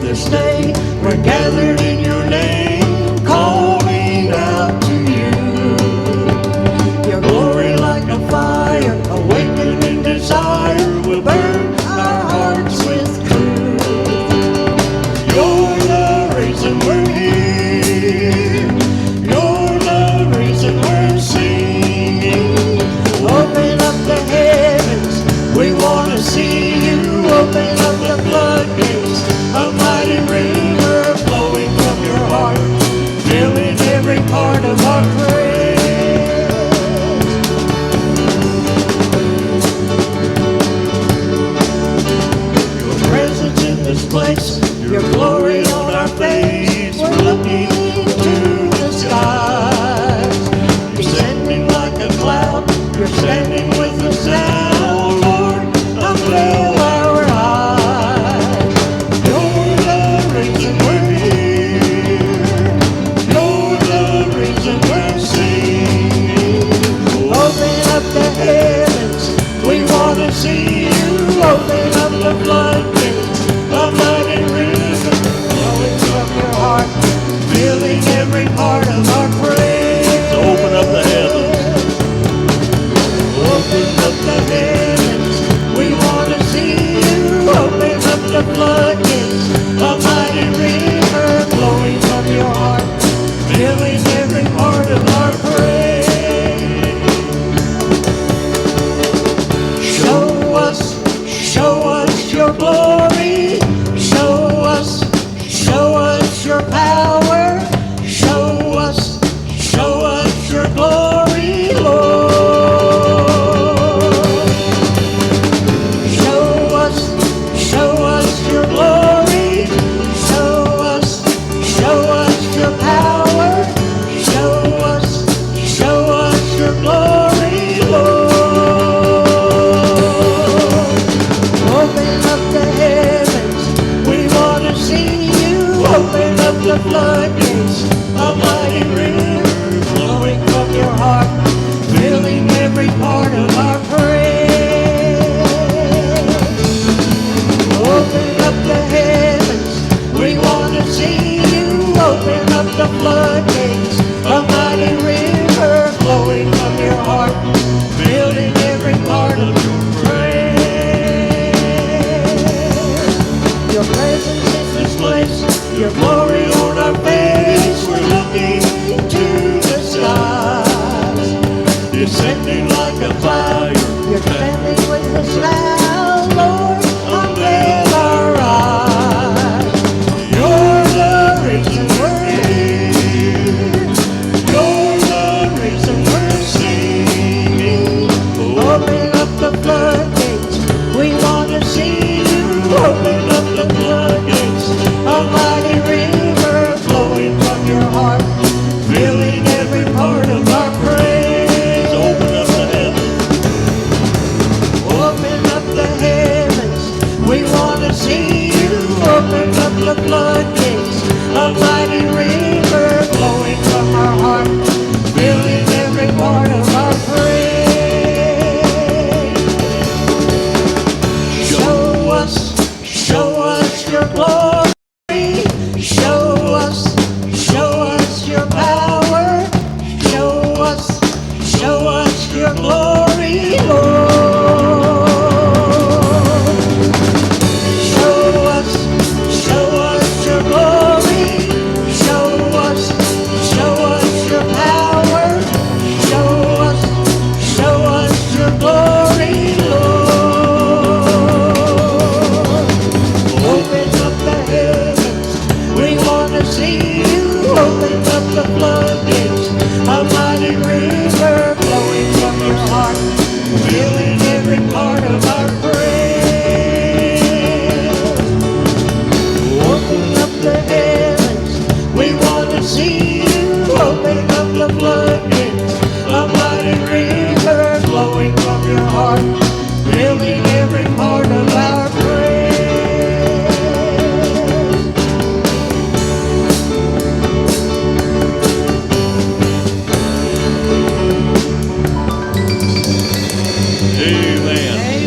this day. We're gathered in your name, calling out to you. Your glory like a fire, awakening desire, will burn our hearts with truth. You're the reason we're here. You're the reason we're singing. Open up the heavens, we want to see you. Open up the floodgates, a mighty river flowing from your heart, filling every part of our prayer. Your presence in this place, your glory on our face. We're looking to the skies. You're sending like a cloud, you're standing with the sound, Lord, unveil our eyes. You're the reason we're here. You're the reason we're singing. Open up the heavens, we want to see you. Open up the floodgates, a mighty river flowing from your heart, filling every part of our praise. Open up the heavens. Open up the heavens, we want to see you. Open up the floodgates, a mighty river flowing from your heart, filling every part of our praise. Show us your glory. Show us your power. Show us your glory, Lord. Show us your glory. Show us your power. Show us your glory, Lord. Open up the heavens, we want to see you. Open up the floodgates, a mighty river flowing from your heart, filling every part of our praise. Open up the heavens, we want to see you. Open up the floodgates, a mighty river flowing from your heart, filling every part of your praise. Your presence in this place, your glory on our face. We're looking to the skies. You're sending like a fire, you're standing with the sound, Lord, unveil our eyes. You're the reason we're here. You're the reason we're singing. Open up the floodgates, we want to see you. Open up the floodgates, a mighty river flowing from your heart, filling every part of our praise. Open up the heavens. Open up the heavens, we want to see you. Open up the floodgates, a mighty river flowing from our heart, filling every part of our praise. Show us your glory.